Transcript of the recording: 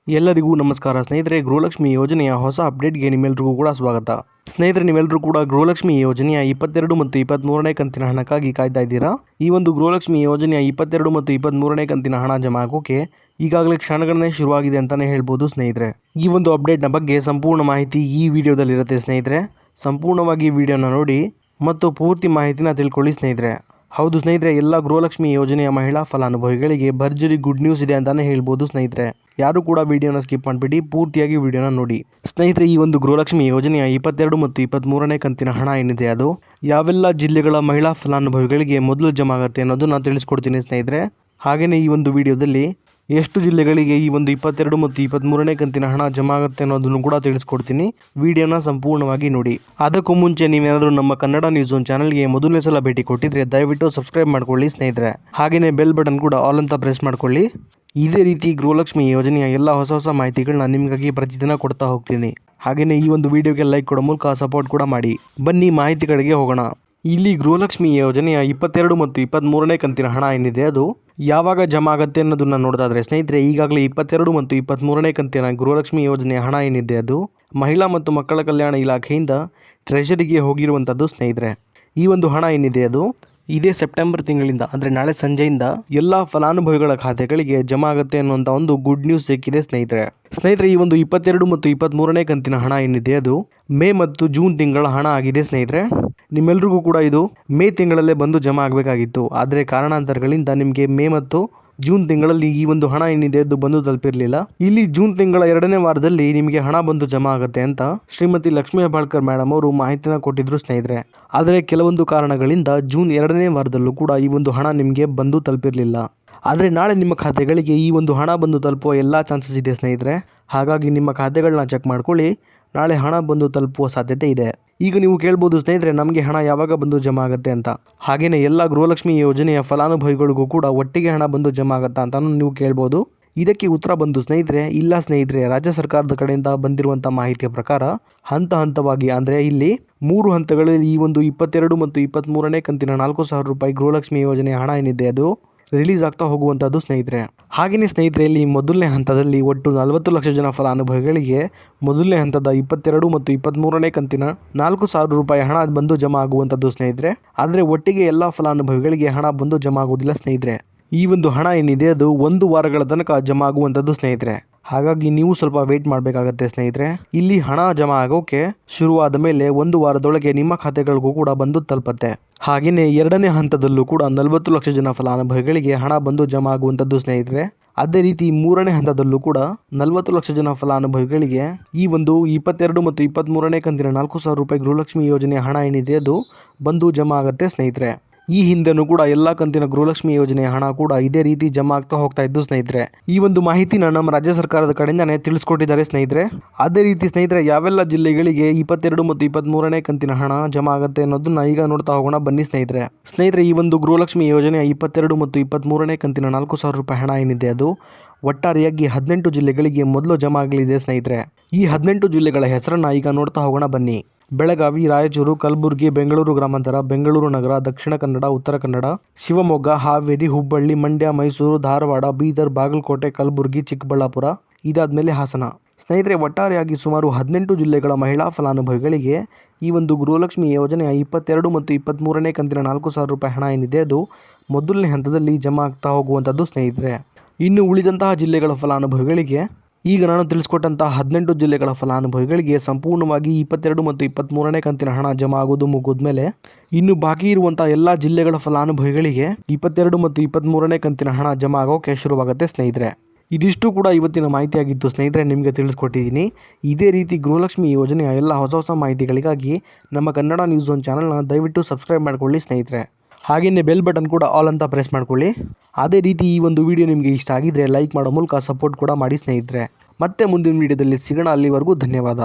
ಎಲ್ಲರಿಗೂ ನಮಸ್ಕಾರ ಸ್ನೇಹಿತರೆ. ಗೃಹಲಕ್ಷ್ಮಿ ಯೋಜನೆಯ ಹೊಸ ಅಪ್ಡೇಟ್ಗೆ ನಿಮ್ಮೆಲ್ಲರಿಗೂ ಕೂಡ ಸ್ವಾಗತ. ಸ್ನೇಹಿತರೆ, ನೀವೆಲ್ಲರೂ ಕೂಡ ಗೃಹಲಕ್ಷ್ಮಿ ಯೋಜನೆಯ 22 ಮತ್ತು 23ನೇ ಕಂತಿನ ಹಣಕ್ಕಾಗಿ ಕಾಯ್ತಾ ಇದ್ದೀರಾ. ಈ ಒಂದು ಗೃಹಲಕ್ಷ್ಮಿ ಯೋಜನೆಯ 22 ಮತ್ತು 23ನೇ ಕಂತಿನ ಹಣ ಜಮಾ ಆಗೋಕೆ ಈಗಾಗಲೇ ಕ್ಷಣಗಳನ್ನೇ ಶುರುವಾಗಿದೆ ಅಂತಾನೆ ಹೇಳ್ಬೋದು ಸ್ನೇಹಿತರೆ. ಈ ಒಂದು ಅಪ್ಡೇಟ್ನ ಬಗ್ಗೆ ಸಂಪೂರ್ಣ ಮಾಹಿತಿ ಈ ವಿಡಿಯೋದಲ್ಲಿರುತ್ತೆ ಸ್ನೇಹಿತರೆ. ಸಂಪೂರ್ಣವಾಗಿ ವಿಡಿಯೋನ ನೋಡಿ ಮತ್ತು ಪೂರ್ತಿ ಮಾಹಿತಿನ ತಿಳ್ಕೊಳ್ಳಿ ಸ್ನೇಹಿತರೆ. ಹೌದು ಸ್ನೇಹಿತರೆ, ಎಲ್ಲ ಗೃಹಲಕ್ಷ್ಮಿ ಯೋಜನೆಯ ಮಹಿಳಾ ಫಲಾನುಭವಿಗಳಿಗೆ ಭರ್ಜರಿ ಗುಡ್ ನ್ಯೂಸ್ ಇದೆ ಅಂತಾನೆ ಹೇಳ್ಬೋದು ಸ್ನೇಹಿತರೆ. ಯಾರು ಕೂಡ ವಿಡಿಯೋನ ಸ್ಕಿಪ್ ಮಾಡಿಬಿಡಿ, ಪೂರ್ತಿಯಾಗಿ ವಿಡಿಯೋನ ನೋಡಿ ಸ್ನೇಹಿತರೆ. ಈ ಒಂದು ಗೃಹಲಕ್ಷ್ಮಿ ಯೋಜನೆಯ 22 ಮತ್ತು 23ನೇ ಕಂತಿನ ಹಣ ಏನಿದೆ ಅದು ಯಾವೆಲ್ಲ ಜಿಲ್ಲೆಗಳ ಮಹಿಳಾ ಫಲಾನುಭವಿಗಳಿಗೆ ಮೊದಲು ಜಮಾ ಆಗುತ್ತೆ ಅನ್ನೋದನ್ನ ತಿಳಿಸ್ಕೊಡ್ತೀನಿ ಸ್ನೇಹಿತರೆ. ಹಾಗೆಯೇ ಈ ಒಂದು ವಿಡಿಯೋದಲ್ಲಿ ಎಷ್ಟು ಜಿಲ್ಲೆಗಳಿಗೆ ಈ ಒಂದು 22 ಮತ್ತು 23ನೇ ಕಂತಿನ ಹಣ ಜಮಾ ಆಗುತ್ತೆ ಅನ್ನೋದನ್ನು ಕೂಡ ತಿಳಿಸ್ಕೊಡ್ತೀನಿ. ವಿಡಿಯೋನ ಸಂಪೂರ್ಣವಾಗಿ ನೋಡಿ. ಅದಕ್ಕೂ ಮುಂಚೆ ನೀವೇನಾದರೂ ನಮ್ಮ ಕನ್ನಡ ನ್ಯೂಸ್ ಒನ್ ಚಾನಲ್ಗೆ ಮೊದಲನೇ ಸಲ ಭೇಟಿ ಕೊಟ್ಟಿದ್ರೆ ದಯವಿಟ್ಟು ಸಬ್ಸ್ಕ್ರೈಬ್ ಮಾಡ್ಕೊಳ್ಳಿ ಸ್ನೇಹಿತರೆ. ಹಾಗೆಯೇ ಬೆಲ್ ಬಟನ್ ಕೂಡ ಆಲ್ ಅಂತ ಪ್ರೆಸ್ ಮಾಡ್ಕೊಳ್ಳಿ. ಇದೇ ರೀತಿ ಗೃಹಲಕ್ಷ್ಮಿ ಯೋಜನೆಯ ಎಲ್ಲ ಹೊಸ ಮಾಹಿತಿಗಳನ್ನ ನಿಮಗಾಗಿ ಪ್ರತಿದಿನ ಕೊಡ್ತಾ ಹೋಗ್ತೀನಿ. ಹಾಗೆಯೇ ಈ ಒಂದು ವಿಡಿಯೋಗೆ ಲೈಕ್ ಕೊಡೋ ಮೂಲಕ ಸಪೋರ್ಟ್ ಕೂಡ ಮಾಡಿ. ಬನ್ನಿ ಮಾಹಿತಿಗಳಿಗೆ ಹೋಗೋಣ. ಇಲ್ಲಿ ಗೃಹಲಕ್ಷ್ಮಿ ಯೋಜನೆಯ 22 ಮತ್ತು 23ನೇ ಕಂತಿನ ಹಣ ಏನಿದೆ ಅದು ಯಾವಾಗ ಜಮಾ ಆಗುತ್ತೆ ಅನ್ನೋದನ್ನ ನೋಡೋದಾದ್ರೆ ಸ್ನೇಹಿತರೆ, ಈಗಾಗಲೇ 22 ಮತ್ತು 23ನೇ ಕಂತಿನ ಗೃಹಲಕ್ಷ್ಮಿ ಯೋಜನೆಯ ಹಣ ಏನಿದೆ ಅದು ಮಹಿಳಾ ಮತ್ತು ಮಕ್ಕಳ ಕಲ್ಯಾಣ ಇಲಾಖೆಯಿಂದ ಟ್ರೆಷರಿಗೆ ಹೋಗಿರುವಂಥದ್ದು ಸ್ನೇಹಿತರೆ. ಈ ಒಂದು ಹಣ ಏನಿದೆ ಅದು ಇದೇ ಸೆಪ್ಟೆಂಬರ್ ತಿಂಗಳಿಂದ ಅಂದರೆ ನಾಳೆ ಸಂಜೆಯಿಂದ ಎಲ್ಲ ಫಲಾನುಭವಿಗಳ ಖಾತೆಗಳಿಗೆ ಜಮಾ ಆಗುತ್ತೆ ಅನ್ನುವಂಥ ಒಂದು ಗುಡ್ ನ್ಯೂಸ್ ಸಿಕ್ಕಿದೆ ಸ್ನೇಹಿತರೆ. ಈ ಒಂದು 22 ಮತ್ತು 23ನೇ ಕಂತಿನ ಹಣ ಏನಿದೆ ಅದು ಮೇ ಮತ್ತು ಜೂನ್ ತಿಂಗಳ ಹಣ ಆಗಿದೆ ಸ್ನೇಹಿತರೆ. ನಿಮ್ಮೆಲ್ರಿಗೂ ಕೂಡ ಇದು ಮೇ ತಿಂಗಳಲ್ಲೇ ಬಂದು ಜಮಾ ಆಗಬೇಕಾಗಿತ್ತು. ಆದರೆ ಕಾರಣಾಂತರಗಳಿಂದ ನಿಮಗೆ ಮೇ ಮತ್ತು ಜೂನ್ ತಿಂಗಳಲ್ಲಿ ಈ ಒಂದು ಹಣ ಏನಿದೆ ಅದು ಬಂದು ತಲುಪಿರಲಿಲ್ಲ. ಇಲ್ಲಿ ಜೂನ್ ತಿಂಗಳ 2ನೇ ವಾರದಲ್ಲಿ ನಿಮಗೆ ಹಣ ಬಂದು ಜಮಾ ಆಗುತ್ತೆ ಅಂತ ಶ್ರೀಮತಿ ಲಕ್ಷ್ಮೀ ಹೆಬ್ಬಾಳ್ಕರ್ ಮೇಡಮ್ ಅವರು ಮಾಹಿತಿನ ಕೊಟ್ಟಿದ್ರು ಸ್ನೇಹಿತರೆ. ಆದರೆ ಕೆಲವೊಂದು ಕಾರಣಗಳಿಂದ ಜೂನ್ 2ನೇ ವಾರದಲ್ಲೂ ಕೂಡ ಈ ಒಂದು ಹಣ ನಿಮಗೆ ಬಂದು ತಲುಪಿರಲಿಲ್ಲ. ಆದರೆ ನಾಳೆ ನಿಮ್ಮ ಖಾತೆಗಳಿಗೆ ಈ ಒಂದು ಹಣ ಬಂದು ತಲುಪುವ ಎಲ್ಲ ಚಾನ್ಸಸ್ ಇದೆ ಸ್ನೇಹಿತರೆ. ಹಾಗಾಗಿ ನಿಮ್ಮ ಖಾತೆಗಳನ್ನ ಚೆಕ್ ಮಾಡ್ಕೊಳ್ಳಿ, ನಾಳೆ ಹಣ ಬಂದು ತಲುಪುವ ಸಾಧ್ಯತೆ ಇದೆ. ಈಗ ನೀವು ಕೇಳ್ಬೋದು ಸ್ನೇಹಿತರೆ, ನಮಗೆ ಹಣ ಯಾವಾಗ ಬಂದು ಜಮಾ ಆಗುತ್ತೆ ಅಂತ. ಹಾಗೆಯೇ ಎಲ್ಲ ಗೃಹಲಕ್ಷ್ಮಿ ಯೋಜನೆಯ ಫಲಾನುಭವಿಗಳಿಗೂ ಕೂಡ ಒಟ್ಟಿಗೆ ಹಣ ಬಂದು ಜಮಾ ಆಗುತ್ತಾ ಅಂತ ನೀವು ಕೇಳ್ಬೋದು. ಇದಕ್ಕೆ ಉತ್ತರ ಬಂದು ಸ್ನೇಹಿತರೆ, ಇಲ್ಲ ಸ್ನೇಹಿತರೆ. ರಾಜ್ಯ ಸರ್ಕಾರದ ಕಡೆಯಿಂದ ಬಂದಿರುವಂಥ ಮಾಹಿತಿಯ ಪ್ರಕಾರ ಹಂತವಾಗಿ ಅಂದರೆ ಇಲ್ಲಿ 3 ಹಂತಗಳಲ್ಲಿ ಈ ಒಂದು 22 ಮತ್ತು 23ನೇ ಕಂತಿನ 4,000 ರೂಪಾಯಿ ಗೃಹಲಕ್ಷ್ಮಿ ಯೋಜನೆಯ ಹಣ ಏನಿದೆ ಅದು ರಿಲೀಸ್ ಆಗ್ತಾ ಹೋಗುವಂಥದ್ದು ಸ್ನೇಹಿತರೆ. ಹಾಗೆಯೇ ಸ್ನೇಹಿತರೆ, ಇಲ್ಲಿ ಮೊದಲನೇ ಹಂತದಲ್ಲಿ ಒಟ್ಟು 40 ಲಕ್ಷ ಜನ ಫಲಾನುಭವಿಗಳಿಗೆ ಮೊದಲನೇ ಹಂತದ 22 ಮತ್ತು 23ನೇ ಕಂತಿನ 4,000 ರೂಪಾಯಿ ಹಣ ಬಂದು ಜಮಾ ಆಗುವಂಥದ್ದು ಸ್ನೇಹಿತರೆ. ಆದರೆ ಒಟ್ಟಿಗೆ ಎಲ್ಲ ಫಲಾನುಭವಿಗಳಿಗೆ ಹಣ ಬಂದು ಜಮಾ ಆಗುವುದಿಲ್ಲ ಸ್ನೇಹಿತರೆ. ಈ ಒಂದು ಹಣ ಏನಿದೆ ಅದು 1 ವಾರಗಳ ತನಕ ಜಮಾ ಆಗುವಂಥದ್ದು ಸ್ನೇಹಿತರೆ. ಹಾಗಾಗಿ ನೀವು ಸ್ವಲ್ಪ ವೇಟ್ ಮಾಡಬೇಕಾಗತ್ತೆ ಸ್ನೇಹಿತರೆ. ಇಲ್ಲಿ ಹಣ ಜಮಾ ಆಗೋಕೆ ಶುರುವಾದ ಮೇಲೆ 1 ವಾರದೊಳಗೆ ನಿಮ್ಮ ಖಾತೆಗಳಿಗೂ ಕೂಡ ಬಂದು ತಲುಪುತ್ತೆ. ಹಾಗೆಯೇ 2ನೇ ಹಂತದಲ್ಲೂ ಕೂಡ 40 ಲಕ್ಷ ಜನ ಫಲಾನುಭವಿಗಳಿಗೆ ಹಣ ಬಂದು ಜಮಾ ಆಗುವಂಥದ್ದು ಸ್ನೇಹಿತರೆ. ಅದೇ ರೀತಿ 3ನೇ ಹಂತದಲ್ಲೂ ಕೂಡ 40 ಲಕ್ಷ ಜನ ಫಲಾನುಭವಿಗಳಿಗೆ ಈ ಒಂದು 22 ಮತ್ತು 23ನೇ ಕಂತಿನ 4,000 ರೂಪಾಯಿ ಗೃಹಲಕ್ಷ್ಮಿ ಯೋಜನೆಯ ಹಣ ಏನಿದೆ ಅದು ಬಂದು ಜಮಾ ಆಗುತ್ತೆ ಸ್ನೇಹಿತರೆ. ಈ ಹಿಂದೆನೂ ಕೂಡ ಎಲ್ಲ ಕಂತಿನ ಗೃಹಲಕ್ಷ್ಮಿ ಯೋಜನೆಯ ಹಣ ಕೂಡ ಇದೇ ರೀತಿ ಜಮಾ ಆಗ್ತಾ ಹೋಗ್ತಾ ಇದ್ದು ಸ್ನೇಹಿತರೆ. ಈ ಒಂದು ಮಾಹಿತಿನ ನಮ್ಮ ರಾಜ್ಯ ಸರ್ಕಾರದ ಕಡೆಯಿಂದಾನೇ ತಿಳಿಸ್ಕೊಟ್ಟಿದ್ದಾರೆ ಸ್ನೇಹಿತರೆ. ಅದೇ ರೀತಿ ಸ್ನೇಹಿತರೆ, ಯಾವೆಲ್ಲ ಜಿಲ್ಲೆಗಳಿಗೆ 22 ಮತ್ತು 23ನೇ ಕಂತಿನ ಹಣ ಜಮಾ ಆಗುತ್ತೆ ಅನ್ನೋದನ್ನ ಈಗ ನೋಡ್ತಾ ಹೋಗೋಣ ಬನ್ನಿ ಸ್ನೇಹಿತರೆ. ಈ ಒಂದು ಗೃಹಲಕ್ಷ್ಮಿ ಯೋಜನೆಯ 22 ಮತ್ತು 23ನೇ ಕಂತಿನ 4,000 ರೂಪಾಯಿ ಹಣ ಏನಿದೆ ಅದು ಒಟ್ಟಾರೆಯಾಗಿ 18 ಜಿಲ್ಲೆಗಳಿಗೆ ಮೊದಲು ಜಮಾ ಆಗಲಿದೆ ಸ್ನೇಹಿತರೆ. ಈ 18 ಜಿಲ್ಲೆಗಳ ಹೆಸರನ್ನ ಈಗ ನೋಡ್ತಾ ಹೋಗೋಣ ಬನ್ನಿ. ಬೆಳಗಾವಿ, ರಾಯಚೂರು, ಕಲಬುರಗಿ, ಬೆಂಗಳೂರು ಗ್ರಾಮಾಂತರ, ಬೆಂಗಳೂರು ನಗರ, ದಕ್ಷಿಣ ಕನ್ನಡ, ಉತ್ತರ ಕನ್ನಡ, ಶಿವಮೊಗ್ಗ, ಹಾವೇರಿ, ಹುಬ್ಬಳ್ಳಿ, ಮಂಡ್ಯ, ಮೈಸೂರು, ಧಾರವಾಡ, ಬೀದರ್, ಬಾಗಲಕೋಟೆ, ಕಲಬುರಗಿ, ಚಿಕ್ಕಬಳ್ಳಾಪುರ, ಇದಾದ್ಮೇಲೆ ಹಾಸನ. ಸ್ನೇಹಿತರೆ, ಒಟ್ಟಾರೆಯಾಗಿ ಸುಮಾರು 18 ಜಿಲ್ಲೆಗಳ ಮಹಿಳಾ ಫಲಾನುಭವಿಗಳಿಗೆ ಈ ಒಂದು ಗೃಹಲಕ್ಷ್ಮಿ ಯೋಜನೆಯ 22 ಮತ್ತು 23ನೇ ಕಂತಿನ 4,000 ರೂಪಾಯಿ ಹಣ ಏನಿದೆ ಅದು ಮೊದಲನೇ ಹಂತದಲ್ಲಿ ಜಮಾ ಆಗ್ತಾ ಹೋಗುವಂಥದ್ದು ಸ್ನೇಹಿತರೆ. ಇನ್ನು ಉಳಿದಂತಹ ಜಿಲ್ಲೆಗಳ ಫಲಾನುಭವಿಗಳಿಗೆ ಈಗ ನಾನು ತಿಳಿಸ್ಕೊಟ್ಟಂತಹ 18 ಜಿಲ್ಲೆಗಳ ಫಲಾನುಭವಿಗಳಿಗೆ ಸಂಪೂರ್ಣವಾಗಿ 22 ಮತ್ತು 23ನೇ ಕಂತಿನ ಹಣ ಜಮಾ ಆಗೋದು ಮುಗಿದ್ಮೇಲೆ ಇನ್ನು ಬಾಕಿ ಇರುವಂತಹ ಎಲ್ಲ ಜಿಲ್ಲೆಗಳ ಫಲಾನುಭವಿಗಳಿಗೆ 22 ಮತ್ತು 23ನೇ ಕಂತಿನ ಹಣ ಜಮಾ ಆಗೋಕೆ ಶುರುವಾಗುತ್ತೆ ಸ್ನೇಹಿತರೆ. ಇದಿಷ್ಟು ಕೂಡ ಇವತ್ತಿನ ಮಾಹಿತಿಯಾಗಿತ್ತು ಸ್ನೇಹಿತರೆ, ನಿಮಗೆ ತಿಳಿಸ್ಕೊಟ್ಟಿದ್ದೀನಿ. ಇದೇ ರೀತಿ ಗೃಹಲಕ್ಷ್ಮಿ ಯೋಜನೆಯ ಎಲ್ಲ ಹೊಸ ಮಾಹಿತಿಗಳಿಗಾಗಿ ನಮ್ಮ ಕನ್ನಡ ನ್ಯೂಸ್ ಒನ್ ಚಾನಲ್ನ ದಯವಿಟ್ಟು ಸಬ್ಸ್ಕ್ರೈಬ್ ಮಾಡ್ಕೊಳ್ಳಿ ಸ್ನೇಹಿತರೆ. ಹಾಗೆಯೇ ಬೆಲ್ ಬಟನ್ ಕೂಡ ಆಲ್ ಅಂತ ಪ್ರೆಸ್ ಮಾಡ್ಕೊಳ್ಳಿ. ಅದೇ ರೀತಿ ಈ ಒಂದು ವಿಡಿಯೋ ನಿಮಗೆ ಇಷ್ಟ ಆಗಿದ್ರೆ ಲೈಕ್ ಮಾಡೋ ಮೂಲಕ ಸಪೋರ್ಟ್ ಕೂಡ ಮಾಡಿ ಸ್ನೇಹಿತರೆ. ಮತ್ತೆ ಮುಂದಿನ ವಿಡಿಯೋದಲ್ಲಿ ಸಿಗೋಣ. ಅಲ್ಲಿವರೆಗೂ ಧನ್ಯವಾದ.